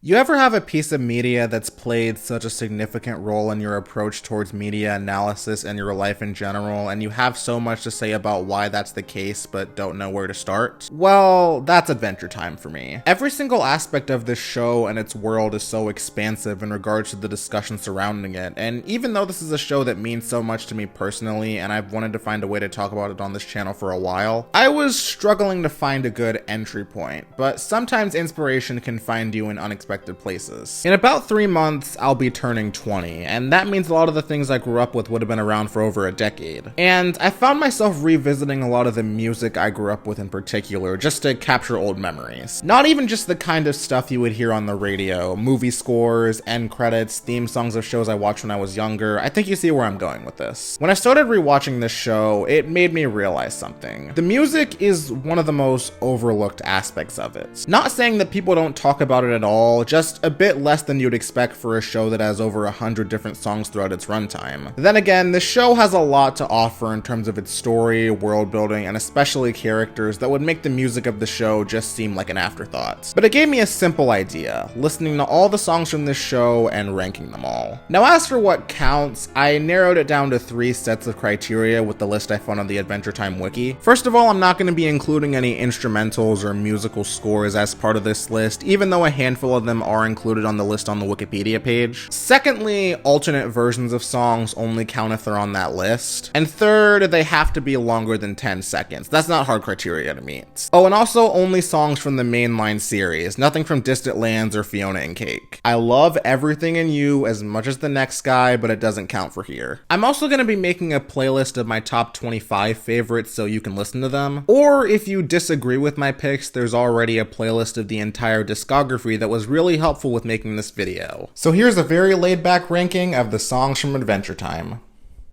You ever have a piece of media that's played such a significant role in your approach towards media analysis and your life in general, and you have so much to say about why that's the case but don't know where to start? Well, that's Adventure Time for me. Every single aspect of this show and its world is so expansive in regards to the discussion surrounding it, and even though this is a show that means so much to me personally, and I've wanted to find a way to talk about it on this channel for a while, I was struggling to find a good entry point, but sometimes inspiration can find you in unexpected places. In about 3 months, I'll be turning 20, and that means a lot of the things I grew up with would have been around for over a decade. And I found myself revisiting a lot of the music I grew up with in particular, just to capture old memories. Not even just the kind of stuff you would hear on the radio, movie scores, end credits, theme songs of shows I watched when I was younger. I think you see where I'm going with this. When I started rewatching this show, it made me realize something. The music is one of the most overlooked aspects of it. Not saying that people don't talk about it at all, just a bit less than you'd expect for a show that has over 100 different songs throughout its runtime. Then again, the show has a lot to offer in terms of its story, world building, and especially characters that would make the music of the show just seem like an afterthought. But it gave me a simple idea, listening to all the songs from this show and ranking them all. Now as for what counts, I narrowed it down to 3 sets of criteria with the list I found on the Adventure Time wiki. First of all, I'm not going to be including any instrumentals or musical scores as part of this list, even though a handful of them are included on the list on the Wikipedia page. Secondly, alternate versions of songs only count if they're on that list. And third, they have to be longer than 10 seconds. That's not hard criteria to meet. Oh, and also only songs from the mainline series, nothing from Distant Lands or Fiona and Cake. I love Everything in You as much as the next guy, but it doesn't count for here. I'm also going to be making a playlist of my top 25 favorites so you can listen to them. Or if you disagree with my picks, there's already a playlist of the entire discography that was really helpful with making this video. So here's a very laid back ranking of the songs from Adventure Time.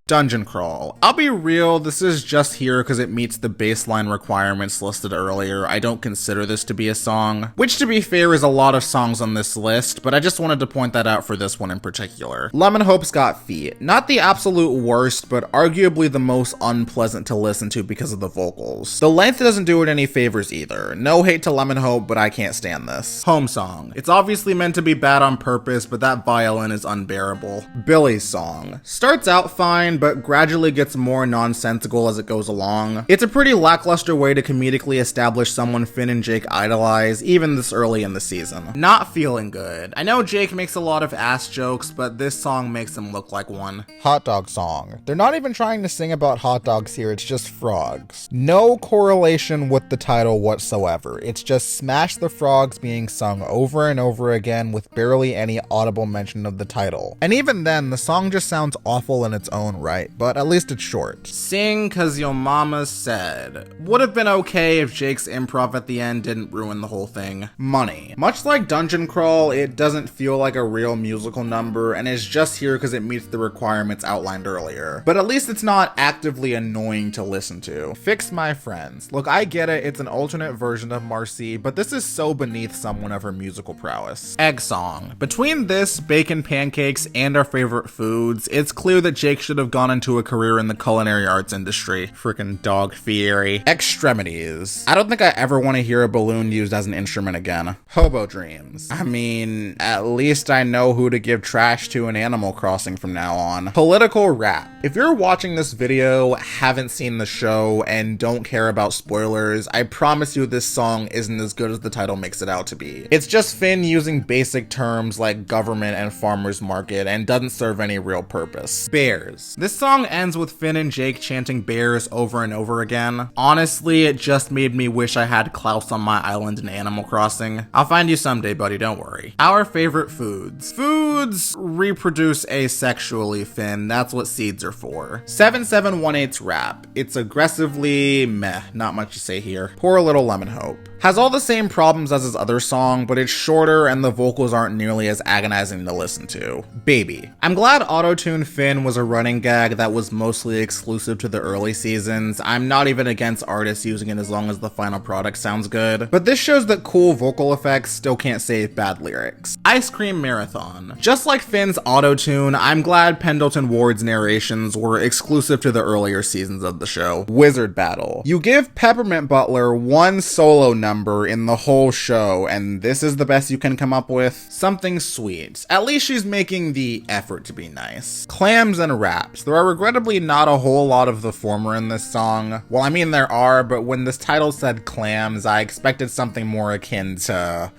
Dungeon Crawl. I'll be real, this is just here because it meets the baseline requirements listed earlier. I don't consider this to be a song, which to be fair is a lot of songs on this list, but I just wanted to point that out for this one in particular. Lemon Hope's Got Feet. Not the absolute worst, but arguably the most unpleasant to listen to because of the vocals. The length doesn't do it any favors either. No hate to Lemon Hope, but I can't stand this. Home Song. It's obviously meant to be bad on purpose, but that violin is unbearable. Billy's Song. Starts out fine, but gradually gets more nonsensical as it goes along. It's a pretty lackluster way to comedically establish someone Finn and Jake idolize, even this early in the season. Not feeling good. I know Jake makes a lot of ass jokes, but this song makes him look like one. Hot Dog Song. They're not even trying to sing about hot dogs here, it's just frogs. No correlation with the title whatsoever. It's just Smash the Frogs being sung over and over again with barely any audible mention of the title. And even then, the song just sounds awful in its own right, but at least it's short. Sing 'Cause Your Mama Said. Would have been okay if Jake's improv at the end didn't ruin the whole thing. Money. Much like Dungeon Crawl, it doesn't feel like a real musical number and is just here because it meets the requirements outlined earlier. But at least it's not actively annoying to listen to. Fix My Friends. Look, I get it, it's an alternate version of Marcy, but this is so beneath someone of her musical prowess. Egg Song. Between this, bacon pancakes, and our favorite foods, it's clear that Jake should have gone into a career in the culinary arts industry. Freaking dog fiery. Extremities. I don't think I ever want to hear a balloon used as an instrument again. Hobo Dreams. I mean, at least I know who to give trash to in Animal Crossing from now on. Political rap. If you're watching this video, haven't seen the show, and don't care about spoilers, I promise you this song isn't as good as the title makes it out to be. It's just Finn using basic terms like government and farmer's market and doesn't serve any real purpose. Bears. This song ends with Finn and Jake chanting bears over and over again. Honestly, it just made me wish I had Klaus on my island in Animal Crossing. I'll find you someday, buddy, don't worry. Our favorite foods. Foods reproduce asexually, Finn. That's what seeds are for. 7718's rap. It's aggressively meh. Not much to say here. Poor little Lemon Hope. Has all the same problems as his other song, but it's shorter and the vocals aren't nearly as agonizing to listen to. Baby. I'm glad Auto-Tune Finn was a running gag that was mostly exclusive to the early seasons. I'm not even against artists using it as long as the final product sounds good, but this shows that cool vocal effects still can't save bad lyrics. Ice Cream Marathon. Just like Finn's Auto-Tune, I'm glad Pendleton Ward's narrations were exclusive to the earlier seasons of the show. Wizard Battle. You give Peppermint Butler one solo number number in the whole show, and this is the best you can come up with? Something sweet. At least she's making the effort to be nice. Clams and raps. There are regrettably not a whole lot of the former in this song. Well, I mean there are, but when this title said clams, I expected something more akin to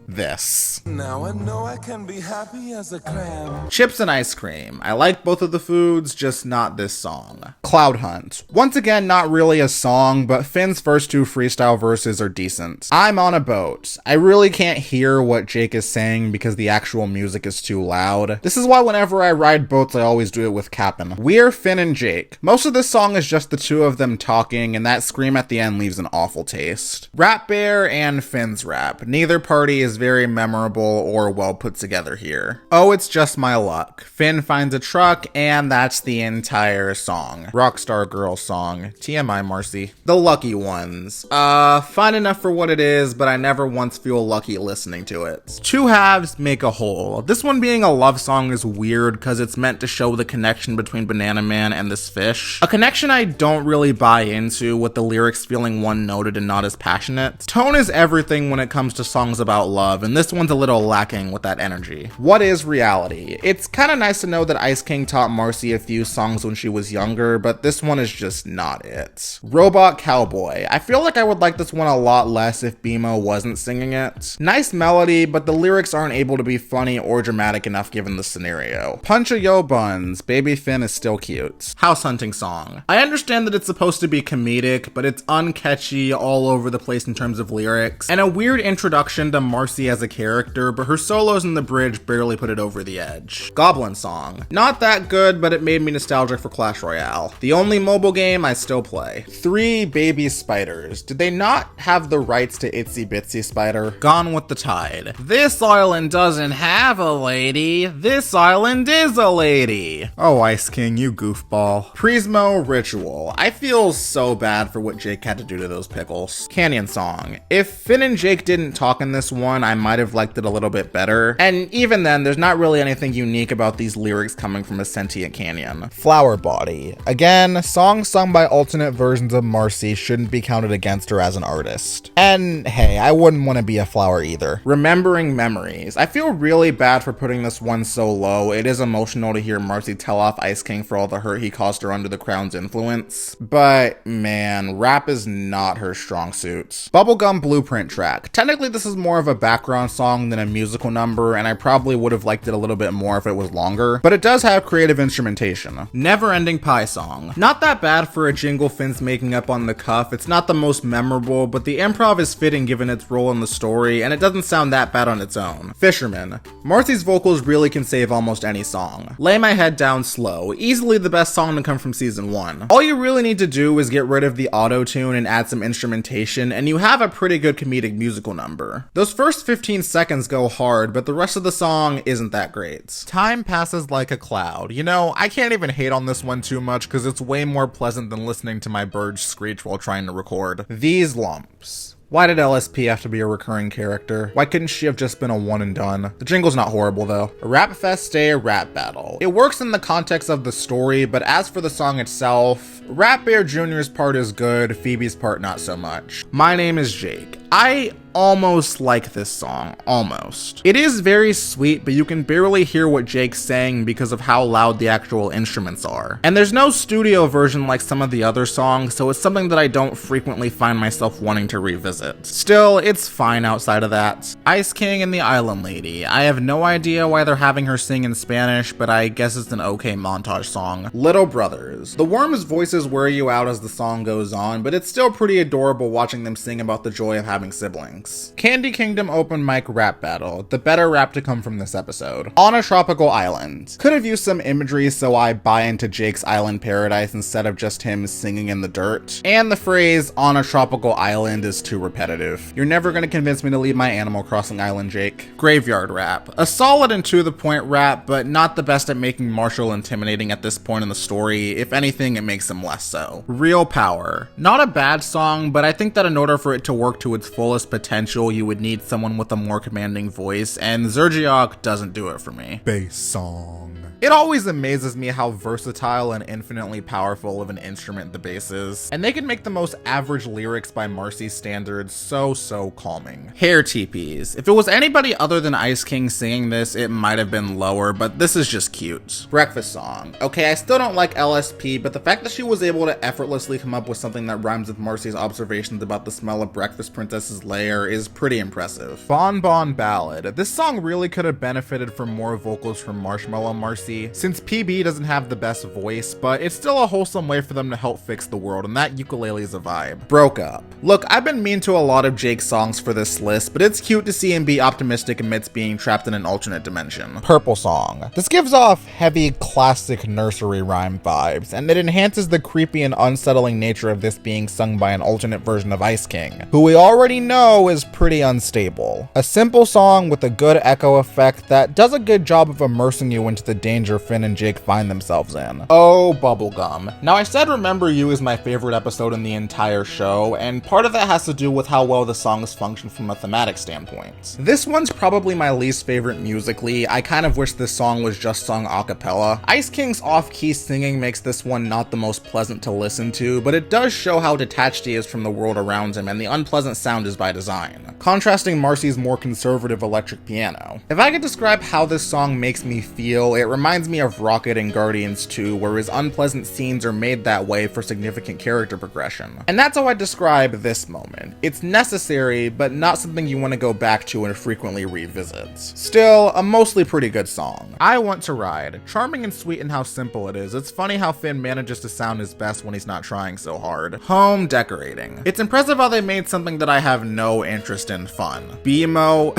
this. Now I know I can be happy as a clam. Chips and ice cream. I like both of the foods, just not this song. Cloud Hunt. Once again, not really a song, but Finn's first two freestyle verses are decent. I'm on a boat. I really can't hear what Jake is saying because the actual music is too loud. This is why whenever I ride boats, I always do it with Cap'n. We're Finn and Jake. Most of this song is just the two of them talking, and that scream at the end leaves an awful taste. Rap Bear and Finn's rap. Neither party is very memorable or well put together here. Oh, it's just my luck. Finn finds a truck, and that's the entire song. Rockstar Girl song. TMI, Marcy. The Lucky Ones. Fine enough for what it is, but I never once feel lucky listening to it. Two halves make a whole. This one being a love song is weird because it's meant to show the connection between Banana Man and this fish. A connection I don't really buy into, with the lyrics feeling one-noted and not as passionate. Tone is everything when it comes to songs about love, and this one's a little lacking with that energy. What is reality? It's kind of nice to know that Ice King taught Marcy a few songs when she was younger, but this one is just not it. Robot Cowboy. I feel like I would like this one a lot less if BMO wasn't singing it. Nice melody, but the lyrics aren't able to be funny or dramatic enough given the scenario. Punch a Yo Buns. Baby Finn is still cute. House Hunting Song. I understand that it's supposed to be comedic, but it's uncatchy all over the place in terms of lyrics, and a weird introduction to Marcy as a character, but her solos in the bridge barely put it over the edge. Goblin Song. Not that good, but it made me nostalgic for Clash Royale. The only mobile game I still play. 3 Baby Spiders. Did they not have the rights to Itsy Bitsy Spider? Gone with the Tide. This island doesn't have a lady. This island is a lady. Oh, Ice King, you goofball. Prismo Ritual. I feel so bad for what Jake had to do to those pickles. Canyon Song. If Finn and Jake didn't talk in this one, I might have liked it a little bit better. And even then, there's not really anything unique about these lyrics coming from a sentient canyon. Flower Body. Again, songs sung by alternate versions of Marcy shouldn't be counted against her as an artist. And hey, I wouldn't want to be a flower either. Remembering Memories. I feel really bad for putting this one so low. It is emotional to hear Marcy tell off Ice King for all the hurt he caused her under the crown's influence. But man, rap is not her strong suit. Bubblegum Blueprint track. Technically, this is more of a background song than a musical number, and I probably would have liked it a little bit more if it was longer, but it does have creative instrumentation. Never Ending Pie Song. Not that bad for a jingle Finn's making up on the cuff. It's not the most memorable, but the improv is fitting given its role in the story, and it doesn't sound that bad on its own. Fisherman. Marcy's vocals really can save almost any song. Lay My Head Down Slow. Easily the best song to come from season 1. All you really need to do is get rid of the auto-tune and add some instrumentation, and you have a pretty good comedic musical number. Those first 15 seconds go hard, but the rest of the song isn't that great. Time Passes Like a Cloud. You know, I can't even hate on this one too much because it's way more pleasant than listening to my birds screech while trying to record. These Lumps. Why did LSP have to be a recurring character? Why couldn't she have just been a one and done? The jingle's not horrible though. Rap Fest Day Rap Battle. It works in the context of the story, but as for the song itself, Rap Bear Jr.'s part is good, Phoebe's part not so much. My Name is Jake. I almost like this song, almost. It is very sweet, but you can barely hear what Jake's saying because of how loud the actual instruments are. And there's no studio version like some of the other songs, so it's something that I don't frequently find myself wanting to revisit. Still, it's fine outside of that. Ice King and the Island Lady. I have no idea why they're having her sing in Spanish, but I guess it's an okay montage song. Little Brothers. The Worms' voices wear you out as the song goes on, but it's still pretty adorable watching them sing about the joy of having siblings. Candy Kingdom open mic rap battle. The better rap to come from this episode. On a Tropical Island. Could have used some imagery so I buy into Jake's island paradise instead of just him singing in the dirt. And the phrase on a tropical island is too repetitive. You're never gonna convince me to leave my Animal Crossing island, Jake. Graveyard rap. A solid and to the point rap, but not the best at making Marshall intimidating at this point in the story. If anything, it makes him less so. Real Power. Not a bad song, but I think that in order for it to work to its fullest potential, you would need someone with a more commanding voice, and Zergiok doesn't do it for me. Bass song. It always amazes me how versatile and infinitely powerful of an instrument the bass is, and they can make the most average lyrics by Marcy's standards so calming. Hair TPs. If it was anybody other than Ice King singing this, it might have been lower, but this is just cute. Breakfast song. Okay, I still don't like LSP, but the fact that she was able to effortlessly come up with something that rhymes with Marcy's observations about the smell of Breakfast Princess's lair is pretty impressive. Bon Bon Ballad. This song really could have benefited from more vocals from Marshmallow Marcy, since PB doesn't have the best voice, but it's still a wholesome way for them to help fix the world, and that ukulele is a vibe. Broke Up. Look, I've been mean to a lot of Jake's songs for this list, but it's cute to see him be optimistic amidst being trapped in an alternate dimension. Purple Song. This gives off heavy, classic nursery rhyme vibes, and it enhances the creepy and unsettling nature of this being sung by an alternate version of Ice King, who we already know is pretty unstable. A simple song with a good echo effect that does a good job of immersing you into the danger Finn and Jake find themselves in. Oh, Bubblegum. Now, I said Remember You is my favorite episode in the entire show, and part of that has to do with how well the songs function from a thematic standpoint. This one's probably my least favorite musically. I kind of wish this song was just sung a cappella. Ice King's off-key singing makes this one not the most pleasant to listen to, but it does show how detached he is from the world around him, and the unpleasant sound is by design, contrasting Marcy's more conservative electric piano. If I could describe how this song makes me feel, it reminds me of Rocket in Guardians 2, where his unpleasant scenes are made that way for significant character progression. And that's how I describe this moment. It's necessary, but not something you want to go back to and frequently revisit. Still, a mostly pretty good song. I Want to Ride. Charming and sweet in how simple it is. It's funny how Finn manages to sound his best when he's not trying so hard. Home Decorating. It's impressive how they made something that I have no interest in fun. BMO...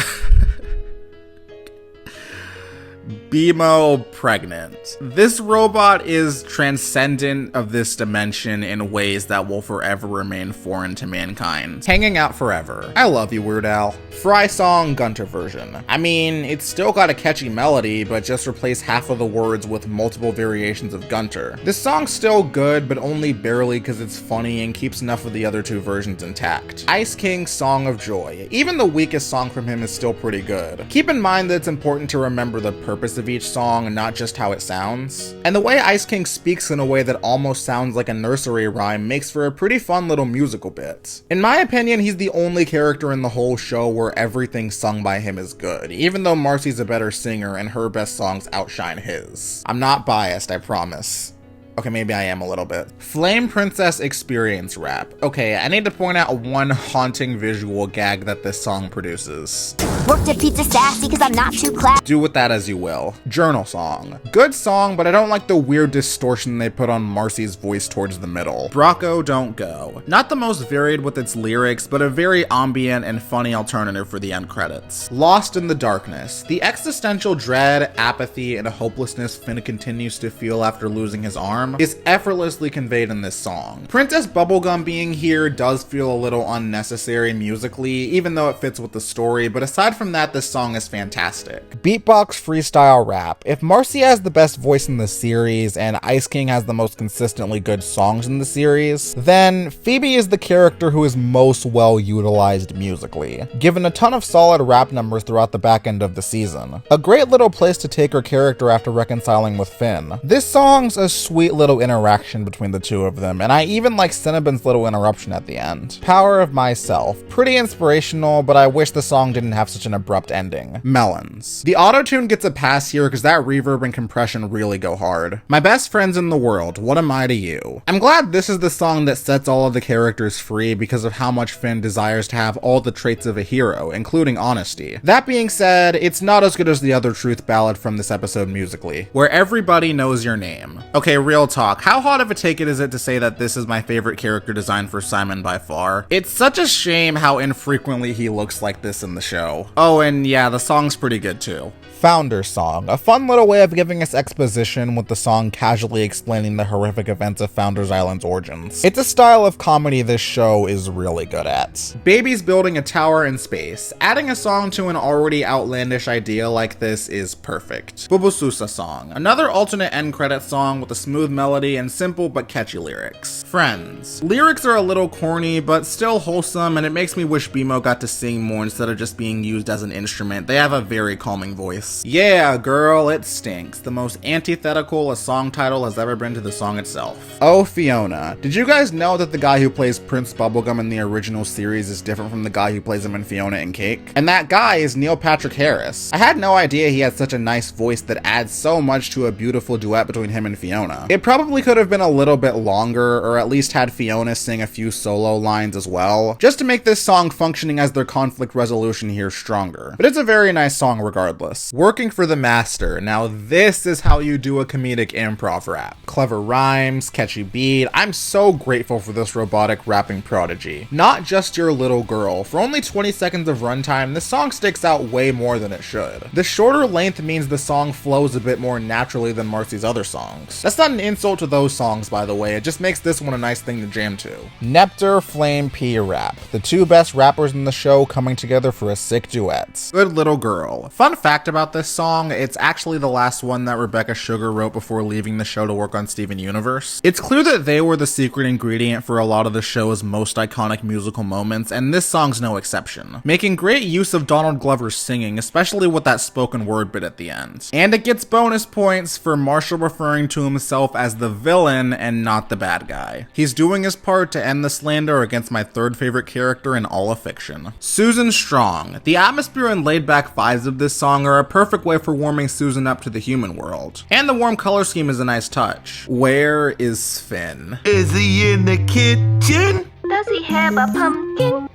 BMO Pregnant. This robot is transcendent of this dimension in ways that will forever remain foreign to mankind. Hanging Out Forever. I love you, Weird Al. Fry Song Gunter version. I mean, it's still got a catchy melody, but just replace half of the words with multiple variations of Gunter. This song's still good, but only barely because it's funny and keeps enough of the other two versions intact. Ice King Song of Joy. Even the weakest song from him is still pretty good. Keep in mind that it's important to remember the purpose of each song and not just how it sounds. And the way Ice King speaks in a way that almost sounds like a nursery rhyme makes for a pretty fun little musical bit. In my opinion, he's the only character in the whole show where everything sung by him is good, even though Marcy's a better singer and her best songs outshine his. I'm not biased, I promise. Okay, maybe I am a little bit. Flame Princess Experience Rap. Okay, I need to point out one haunting visual gag that this song produces. Worked at Pizza Sassy cause I'm not too classy. Do with that as you will. Journal Song. Good song, but I don't like the weird distortion they put on Marcy's voice towards the middle. Brocco Don't Go. Not the most varied with its lyrics, but a very ambient and funny alternative for the end credits. Lost in the Darkness. The existential dread, apathy, and hopelessness Finn continues to feel after losing his arm is effortlessly conveyed in this song. Princess Bubblegum being here does feel a little unnecessary musically, even though it fits with the story, but aside from that, this song is fantastic. Beatbox Freestyle Rap. If Marcy has the best voice in the series and Ice King has the most consistently good songs in the series, then Phoebe is the character who is most well utilized musically, given a ton of solid rap numbers throughout the back end of the season. A great little place to take her character after reconciling with Finn. This song's a sweet little interaction between the two of them, and I even like Cinnabon's little interruption at the end. Power of Myself. Pretty inspirational, but I wish the song didn't have such an abrupt ending. Melons. The autotune gets a pass here because that reverb and compression really go hard. My Best Friends in the World. What Am I to You? I'm glad this is the song that sets all of the characters free because of how much Finn desires to have all the traits of a hero, including honesty. That being said, it's not as good as the other truth ballad from this episode musically, where everybody knows your name. Okay, real talk, how hot of a take is it to say that this is my favorite character design for Simon by far? It's such a shame how infrequently he looks like this in the show. Oh, and yeah, the song's pretty good too. Founder's Song. A fun little way of giving us exposition with the song casually explaining the horrific events of Founders Island's origins. It's a style of comedy this show is really good at. Babies Building a Tower in Space. Adding a song to an already outlandish idea like this is perfect. Bubususa Song. Another alternate end credit song with a smooth melody and simple but catchy lyrics. Friends. Lyrics are a little corny, but still wholesome, and it makes me wish BMO got to sing more instead of just being used as an instrument. They have a very calming voice. Yeah, girl, it stinks. The most antithetical a song title has ever been to the song itself. Oh, Fiona. Did you guys know that the guy who plays Prince Bubblegum in the original series is different from the guy who plays him in Fiona and Cake? And that guy is Neil Patrick Harris. I had no idea he had such a nice voice that adds so much to a beautiful duet between him and Fiona. It probably could have been a little bit longer, or at least had Fiona sing a few solo lines as well, just to make this song functioning as their conflict resolution here stronger. But it's a very nice song regardless. Working for the Master. Now this is how you do a comedic improv rap. Clever rhymes, catchy beat. I'm so grateful for this robotic rapping prodigy. Not just your little girl. For only 20 seconds of runtime, this song sticks out way more than it should. The shorter length means the song flows a bit more naturally than Marcy's other songs. That's not an insult to those songs, by the way, it just makes this one a nice thing to jam to. Nepter, Flame, P rap. The two best rappers in the show coming together for a sick duet. Good Little Girl. Fun fact about this song, it's actually the last one that Rebecca Sugar wrote before leaving the show to work on Steven Universe. It's clear that they were the secret ingredient for a lot of the show's most iconic musical moments, and this song's no exception. Making great use of Donald Glover's singing, especially with that spoken word bit at the end. And it gets bonus points for Marshall referring to himself as the villain and not the bad guy. He's doing his part to end the slander against my third favorite character in all of fiction. Susan Strong. The atmosphere and laid-back vibes of this song are a perfect way for warming Susan up to the human world. And the warm color scheme is a nice touch. Where is Finn? Is he in the kitchen? Does he have a pumpkin?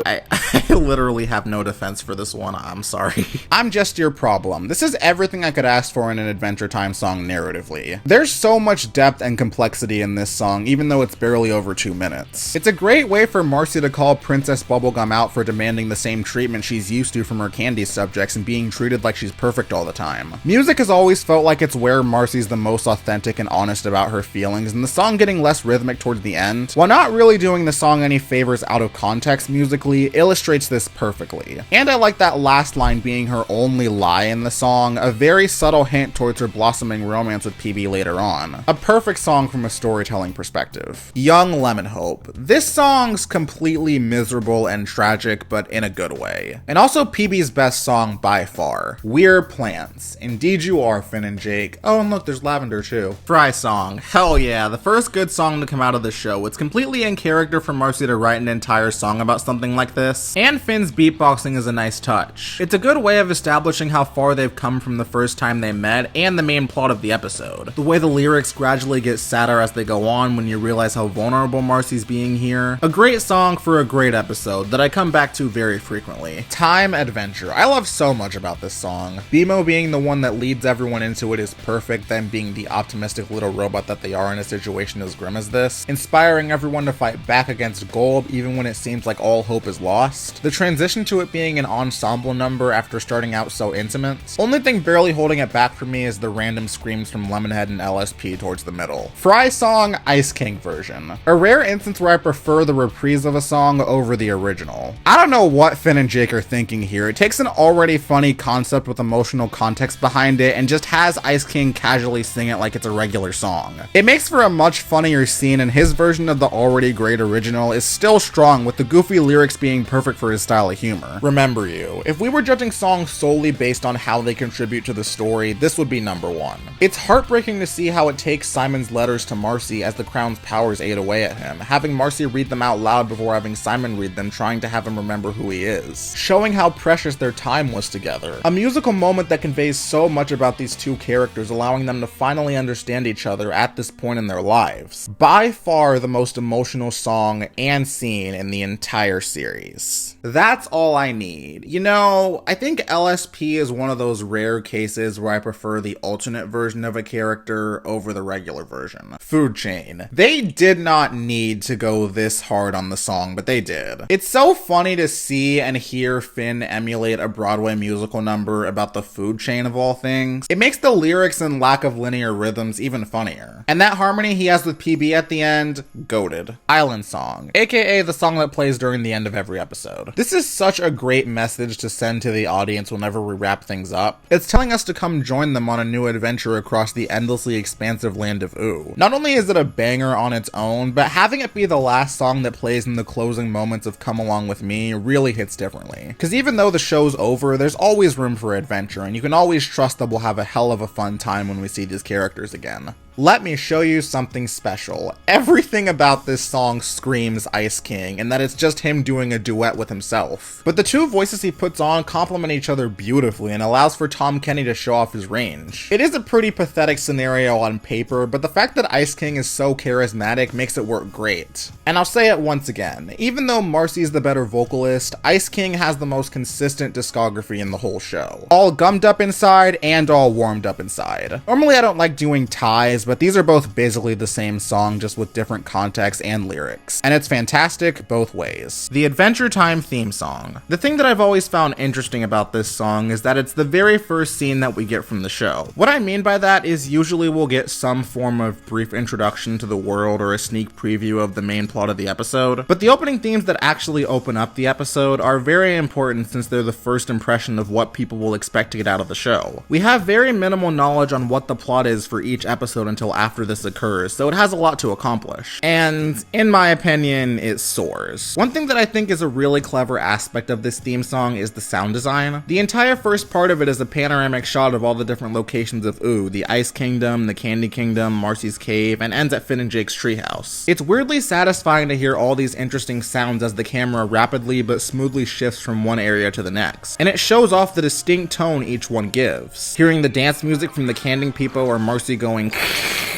I literally have no defense for this one, I'm sorry. I'm just your problem. This is everything I could ask for in an Adventure Time song narratively. There's so much depth and complexity in this song, even though it's barely over 2 minutes. It's a great way for Marcy to call Princess Bubblegum out for demanding the same treatment she's used to from her candy subjects and being treated like she's perfect all the time. Music has always felt like it's where Marcy's the most authentic and honest about her feelings, and the song getting less rhythmic towards the end, while not really doing the song any favors out of context musically, illustrates this perfectly. And I like that last line being her only lie in the song, a very subtle hint towards her blossoming romance with PB later on. A perfect song from a storytelling perspective. Young Lemon Hope. This song's completely miserable and tragic, but in a good way. And also PB's best song by far. We're Plants. Indeed you are, Finn and Jake. Oh, and look, there's Lavender too. Fry song. Hell yeah, the first good song to come out of the show. It's completely in character for Marcy to write an entire song about something like this, and Finn's beatboxing is a nice touch. It's a good way of establishing how far they've come from the first time they met and the main plot of the episode. The way the lyrics gradually get sadder as they go on when you realize how vulnerable Marcy's being here. A great song for a great episode that I come back to very frequently. Time Adventure. I love so much about this song. BMO being the one that leads everyone into it is perfect, them being the optimistic little robot that they are in a situation as grim as this, inspiring everyone to fight back against Golb even when it seems like all hope is lost. The transition to it being an ensemble number after starting out so intimate. Only thing barely holding it back for me is the random screams from Lemonhead and LSP towards the middle. Fry song, Ice King version. A rare instance where I prefer the reprise of a song over the original. I don't know what Finn and Jake are thinking here. It takes an already funny concept with emotional context behind it and just has Ice King casually sing it like it's a regular song. It makes for a much funnier scene, and his version of the already great original is still strong, with the goofy lyrics being perfect for his style of humor. Remember You. If we were judging songs solely based on how they contribute to the story, this would be number one. It's heartbreaking to see how it takes Simon's letters to Marcy as the Crown's powers ate away at him, having Marcy read them out loud before having Simon read them, trying to have him remember who he is. Showing how precious their time was together. A musical moment that conveys so much about these two characters, allowing them to finally understand each other at this point in their lives. By far the most emotional song and scene in the entire series. That's all I need. You know, I think LSP is one of those rare cases where I prefer the alternate version of a character over the regular version. Food Chain. They did not need to go this hard on the song, but they did. It's so funny to see and hear Finn emulate a Broadway musical number about the food chain of all things. It makes the lyrics and lack of linear rhythms even funnier. And that harmony he has with PB at the end, goated. Island Song, aka the song that plays during the end of every every episode. This is such a great message to send to the audience whenever we wrap things up. It's telling us to come join them on a new adventure across the endlessly expansive land of Ooh. Not only is it a banger on its own, but having it be the last song that plays in the closing moments of Come Along With Me really hits differently. Because even though the show's over, there's always room for adventure, and you can always trust that we'll have a hell of a fun time when we see these characters again. Let me show you something special. Everything about this song screams Ice King, and that it's just him doing a duet with himself. But the two voices he puts on complement each other beautifully and allows for Tom Kenny to show off his range. It is a pretty pathetic scenario on paper, but the fact that Ice King is so charismatic makes it work great. And I'll say it once again, even though Marcy's the better vocalist, Ice King has the most consistent discography in the whole show. All gummed up inside and all warmed up inside. Normally I don't like doing ties, but these are both basically the same song, just with different context and lyrics. And it's fantastic both ways. The Adventure Time theme song. The thing that I've always found interesting about this song is that it's the very first scene that we get from the show. What I mean by that is usually we'll get some form of brief introduction to the world or a sneak preview of the main plot of the episode, but the opening themes that actually open up the episode are very important since they're the first impression of what people will expect to get out of the show. We have very minimal knowledge on what the plot is for each episode until after this occurs, so it has a lot to accomplish. And in my opinion, it soars. One thing that I think is a really clever aspect of this theme song is the sound design. The entire first part of it is a panoramic shot of all the different locations of Ooh, the Ice Kingdom, the Candy Kingdom, Marcy's Cave, and ends at Finn and Jake's treehouse. It's weirdly satisfying to hear all these interesting sounds as the camera rapidly but smoothly shifts from one area to the next, and it shows off the distinct tone each one gives. Hearing the dance music from the Candy People or Marcy going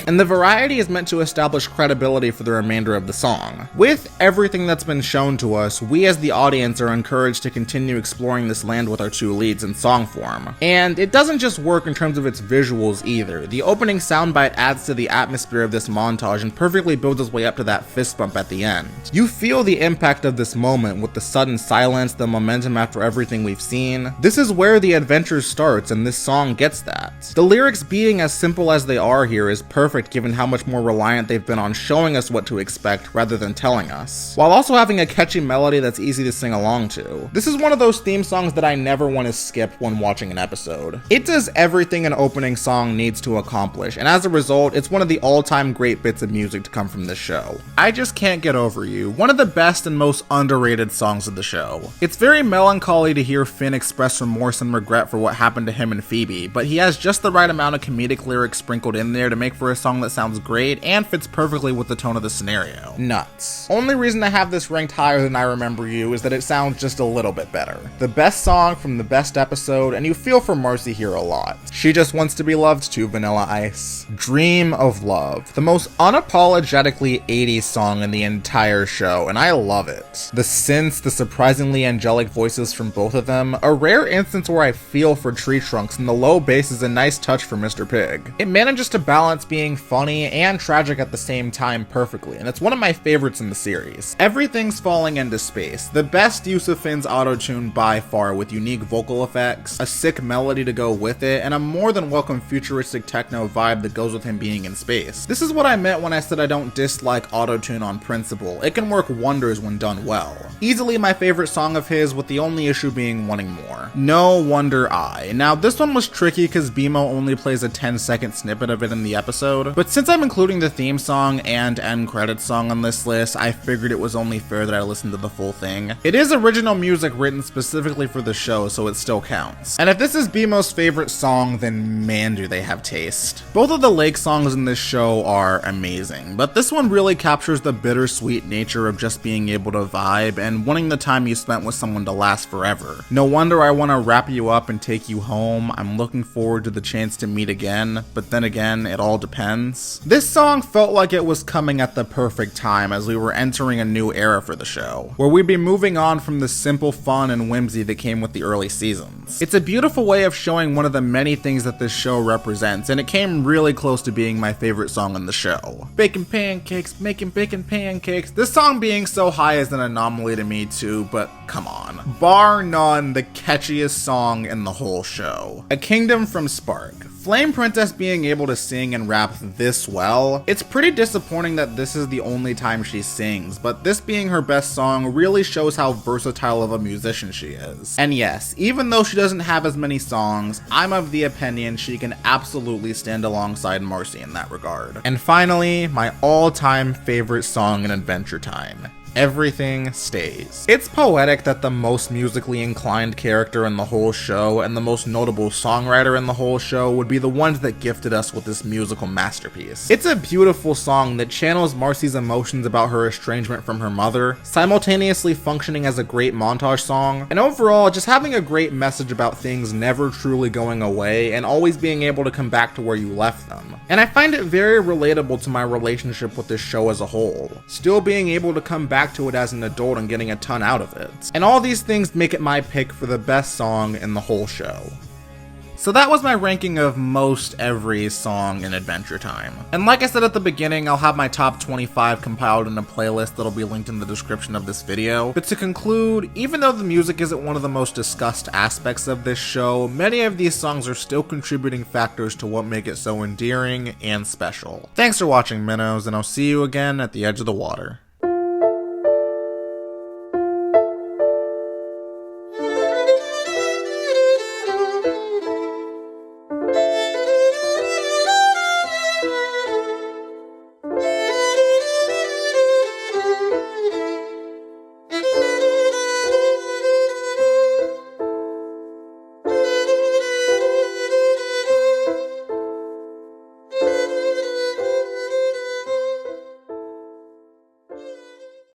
and the variety is meant to establish credibility for the remainder of the song. With everything that's been shown to us, we as the audience are encouraged to continue exploring this land with our two leads in song form. And it doesn't just work in terms of its visuals either. The opening soundbite adds to the atmosphere of this montage and perfectly builds its way up to that fist bump at the end. You feel the impact of this moment with the sudden silence, the momentum after everything we've seen. This is where the adventure starts, and this song gets that. The lyrics being as simple as they are here is perfect given how much more reliant they've been on showing us what to expect rather than telling us, while also having a catchy melody that's easy to sing along to. This is one of those theme songs that I never want to skip when watching an episode. It does everything an opening song needs to accomplish, and as a result, it's one of the all-time great bits of music to come from this show. I Just Can't Get Over You, one of the best and most underrated songs of the show. It's very melancholy to hear Finn express remorse and regret for what happened to him and Phoebe, but he has just the right amount of comedic lyrics sprinkled in there to make for a song that sounds great and fits perfectly with the tone of the scenario. Nuts. Only reason I have this ranked higher than I Remember You is that it sounds just a little bit better. The best song from the best episode, and you feel for Marcy here a lot. She just wants to be loved too, Vanilla Ice. Dream of Love. The most unapologetically 80s song in the entire show, and I love it. The synths, the surprisingly angelic voices from both of them, a rare instance where I feel for Tree Trunks, and the low bass is a nice touch for Mr. Pig. It manages to balance being funny and tragic at the same time perfectly, and it's one of my favorites in the series. Everything's falling into space. The best use of Finn's auto-tune by far, with unique vocal effects, a sick melody to go with it, and a more than welcome futuristic techno vibe that goes with him being in space. This is what I meant when I said I don't dislike auto-tune on principle. It can work wonders when done well. Easily my favorite song of his, with the only issue being wanting more. No Wonder I. Now this one was tricky because BMO only plays a 10-second snippet of it in the episode, but since I'm including the theme song and end credits song on this list, I figured it was only fair that I listen to the full thing. It is original music written specifically for the show, so it still counts. And if this is BMO's favorite song, then man do they have taste. Both of the Lake songs in this show are amazing, but this one really captures the bittersweet nature of just being able to vibe and wanting the time you spent with someone to last forever. No wonder I want to wrap you up and take you home. I'm looking forward to the chance to meet again, but then again, it all depends. This song felt like it was coming at the perfect time as we were entering a new era for the show, where we'd be moving on from the simple fun and whimsy that came with the early seasons. It's a beautiful way of showing one of the many things that this show represents, and it came really close to being my favorite song in the show. Baking pancakes, making bacon pancakes. This song being so high is an anomaly to me too, but come on. Bar none, the catchiest song in the whole show. A Kingdom from Spark. Flame Princess being able to sing and rap this well, it's pretty disappointing that this is the only time she sings, but this being her best song really shows how versatile of a musician she is. And yes, even though she doesn't have as many songs, I'm of the opinion she can absolutely stand alongside Marcy in that regard. And finally, my all-time favorite song in Adventure Time. Everything Stays. It's poetic that the most musically inclined character in the whole show and the most notable songwriter in the whole show would be the ones that gifted us with this musical masterpiece. It's a beautiful song that channels Marcy's emotions about her estrangement from her mother, simultaneously functioning as a great montage song, and overall just having a great message about things never truly going away and always being able to come back to where you left them. And I find it very relatable to my relationship with this show as a whole, still being able to come back to it as an adult and getting a ton out of it. And all these things make it my pick for the best song in the whole show. So that was my ranking of most every song in Adventure Time. And like I said at the beginning, I'll have my top 25 compiled in a playlist that'll be linked in the description of this video. But to conclude, even though the music isn't one of the most discussed aspects of this show, many of these songs are still contributing factors to what make it so endearing and special. Thanks for watching, minnows, and I'll see you again at the edge of the water.